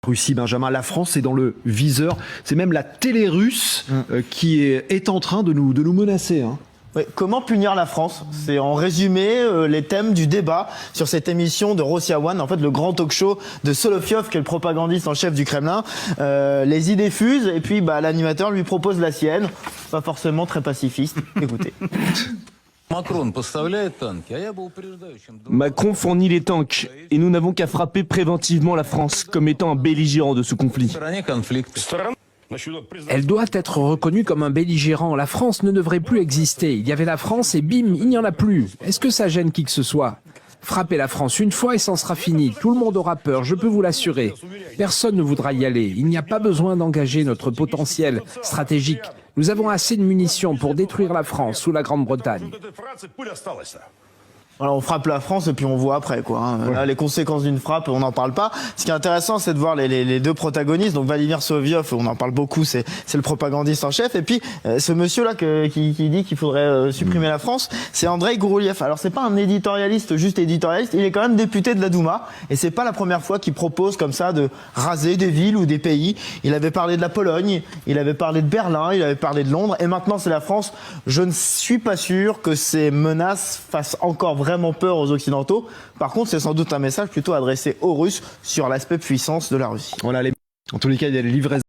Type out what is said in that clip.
Russie, Benjamin, la France est dans le viseur. C'est même la télé russe qui est en train de nous menacer. Hein. Oui, comment punir la France? C'est en résumé les thèmes du débat sur cette émission de Rossiya One, en fait le grand talk show de Solovyov, qui est le propagandiste en chef du Kremlin. Les idées fusent et puis l'animateur lui propose la sienne, pas forcément très pacifiste. Écoutez. Macron fournit les tanks et nous n'avons qu'à frapper préventivement la France comme étant un belligérant de ce conflit. Elle doit être reconnue comme un belligérant. La France ne devrait plus exister. Il y avait la France et bim, il n'y en a plus. Est-ce que ça gêne qui que ce soit? Frappez la France une fois et c'en sera fini. Tout le monde aura peur, je peux vous l'assurer. Personne ne voudra y aller. Il n'y a pas besoin d'engager notre potentiel stratégique. Nous avons assez de munitions pour détruire la France ou la Grande-Bretagne. Voilà, on frappe la France et puis on voit après, quoi. Hein. Là, les conséquences d'une frappe, on n'en parle pas. Ce qui est intéressant, c'est de voir les deux protagonistes. Donc Vladimir Solovyov, on en parle beaucoup, c'est le propagandiste en chef. Et puis ce monsieur-là qui dit qu'il faudrait supprimer la France, c'est Andrei Gourouliev. Alors c'est pas un éditorialiste, juste éditorialiste. Il est quand même député de la Douma et c'est pas la première fois qu'il propose comme ça de raser des villes ou des pays. Il avait parlé de la Pologne, il avait parlé de Berlin, il avait parlé de Londres et maintenant c'est la France. Je ne suis pas sûr que ces menaces fassent encore vraiment peur aux Occidentaux. Par contre, c'est sans doute un message plutôt adressé aux Russes sur l'aspect puissance de la Russie. Voilà, en tous les cas, il y a les livraisons.